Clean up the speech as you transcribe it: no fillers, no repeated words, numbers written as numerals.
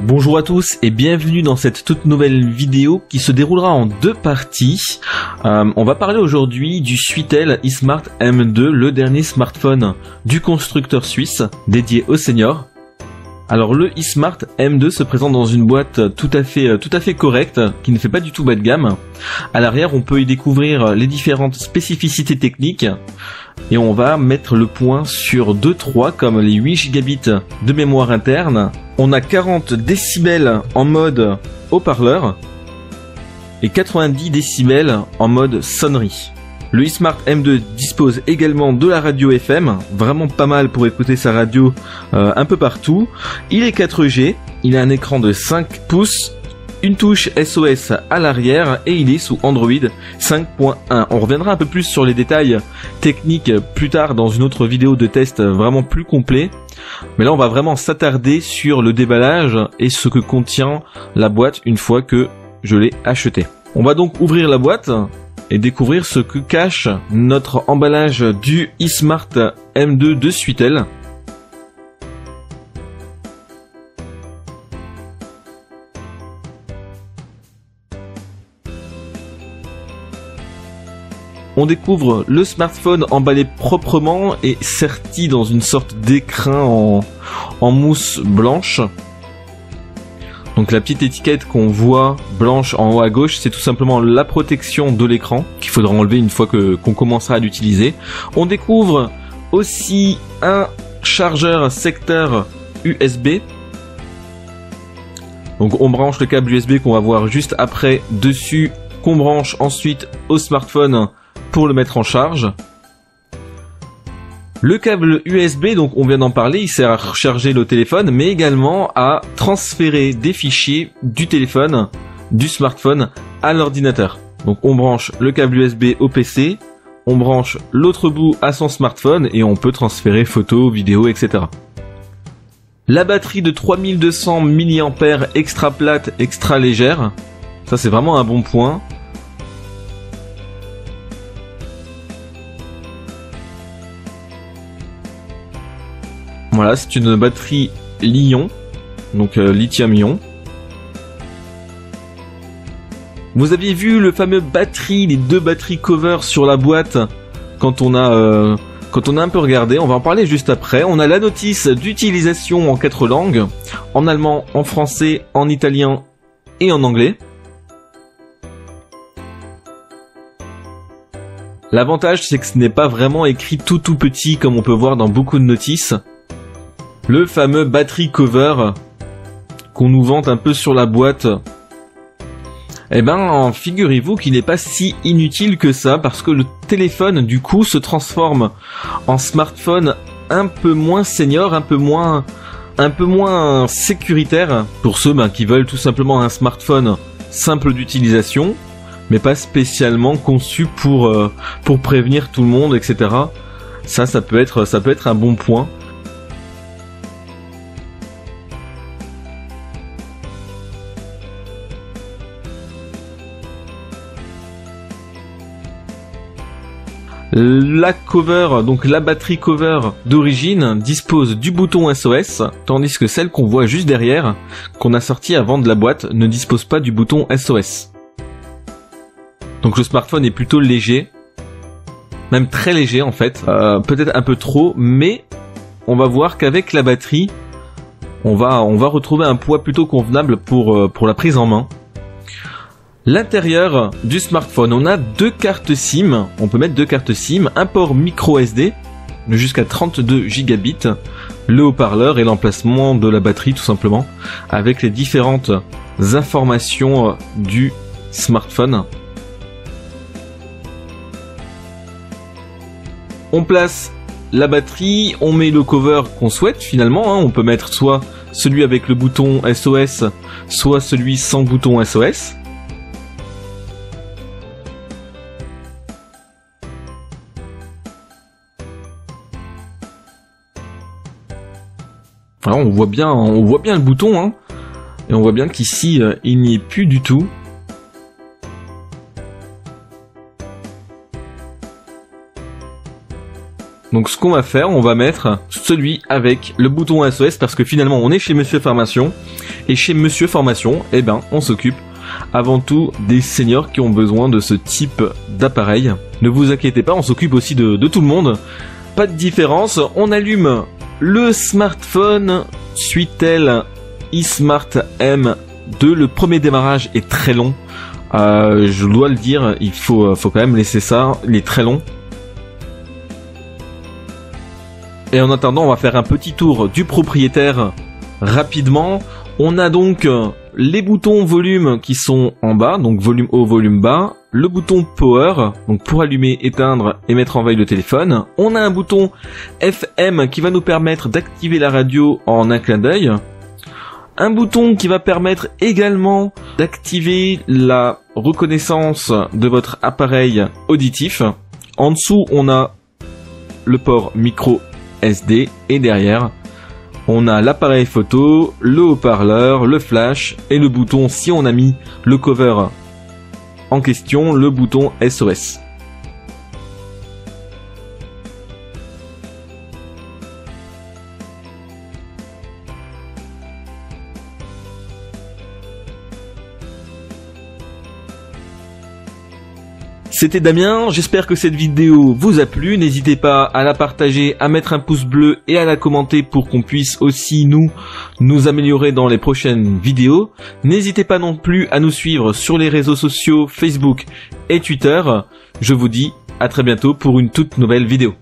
Bonjour à tous et bienvenue dans cette toute nouvelle vidéo qui se déroulera en deux parties. On va parler aujourd'hui du Suitel eSmart M2, le dernier smartphone du constructeur suisse dédié aux seniors. Alors le eSmart M2 se présente dans une boîte tout à fait correcte, qui ne fait pas du tout bas de gamme. À l'arrière, on peut y découvrir les différentes spécificités techniques et on va mettre le point sur 2-3 comme les 8 Go de mémoire interne. On a 40 décibels en mode haut-parleur et 90 décibels en mode sonnerie. Le eSmart M2 dispose également de la radio FM, vraiment pas mal pour écouter sa radio un peu partout. Il est 4G, il a un écran de 5 pouces, une touche SOS à l'arrière et il est sous Android 5.1. On reviendra un peu plus sur les détails techniques plus tard dans une autre vidéo de test vraiment plus complet. Mais là on va vraiment s'attarder sur le déballage et ce que contient la boîte une fois que je l'ai achetée. On va donc ouvrir la boîte et découvrir ce que cache notre emballage du eSmart M2 de Suitel. On découvre le smartphone emballé proprement et serti dans une sorte d'écrin en mousse blanche. Donc la petite étiquette qu'on voit blanche en haut à gauche, c'est tout simplement la protection de l'écran qu'il faudra enlever une fois qu'on commencera à l'utiliser. On découvre aussi un chargeur secteur USB. Donc on branche le câble USB qu'on va voir juste après dessus, qu'on branche ensuite au smartphone pour le mettre en charge. Le câble USB, donc on vient d'en parler, il sert à recharger le téléphone, mais également à transférer des fichiers du téléphone, du smartphone à l'ordinateur. Donc on branche le câble USB au PC, on branche l'autre bout à son smartphone et on peut transférer photos, vidéos, etc. La batterie de 3200 mAh extra plate, extra légère, ça c'est vraiment un bon point. Voilà, c'est une batterie Li-ion, donc lithium-ion. Vous aviez vu le fameux les deux batteries cover sur la boîte quand on a un peu regardé. On va en parler juste après. On a la notice d'utilisation en 4 langues, en allemand, en français, en italien et en anglais. L'avantage, c'est que ce n'est pas vraiment écrit tout petit comme on peut voir dans beaucoup de notices. Le fameux battery cover qu'on nous vante un peu sur la boîte, eh ben figurez-vous qu'il n'est pas si inutile que ça, parce que le téléphone du coup se transforme en smartphone un peu moins senior, un peu moins sécuritaire pour ceux qui veulent tout simplement un smartphone simple d'utilisation, mais pas spécialement conçu pour prévenir tout le monde, etc. Ça peut être un bon point. La cover, donc la batterie cover d'origine, dispose du bouton SOS, tandis que celle qu'on voit juste derrière, qu'on a sortie avant de la boîte, ne dispose pas du bouton SOS. Donc le smartphone est plutôt léger, même très léger en fait, peut-être un peu trop, mais on va voir qu'avec la batterie, on va retrouver un poids plutôt convenable pour la prise en main. L'intérieur du smartphone, on a deux cartes SIM, on peut mettre deux cartes SIM, un port micro SD de jusqu'à 32 Go, le haut-parleur et l'emplacement de la batterie tout simplement, avec les différentes informations du smartphone. On place la batterie, on met le cover qu'on souhaite finalement, on peut mettre soit celui avec le bouton SOS, soit celui sans bouton SOS. Alors on voit bien le bouton, et on voit bien qu'ici il n'y est plus du tout. Donc ce qu'on va faire, on va mettre celui avec le bouton SOS parce que finalement on est chez Monsieur Formation et chez Monsieur Formation, eh ben on s'occupe avant tout des seniors qui ont besoin de ce type d'appareil. Ne vous inquiétez pas, on s'occupe aussi de tout le monde. Pas de différence, on allume le smartphone Suitel eSmart M2. Le premier démarrage est très long. Je dois le dire, il faut quand même laisser ça, il est très long. Et en attendant, on va faire un petit tour du propriétaire rapidement. On a donc les boutons volume qui sont en bas, donc volume haut, volume bas. Le bouton power, donc pour allumer, éteindre et mettre en veille le téléphone. On a un bouton FM qui va nous permettre d'activer la radio en un clin d'œil. Un bouton qui va permettre également d'activer la reconnaissance de votre appareil auditif. En dessous, on a le port micro SD et derrière, on a l'appareil photo, le haut-parleur, le flash et le bouton, si on a mis le cover en question, le bouton SOS. C'était Damien, j'espère que cette vidéo vous a plu, n'hésitez pas à la partager, à mettre un pouce bleu et à la commenter pour qu'on puisse aussi nous améliorer dans les prochaines vidéos. N'hésitez pas non plus à nous suivre sur les réseaux sociaux Facebook et Twitter. Je vous dis à très bientôt pour une toute nouvelle vidéo.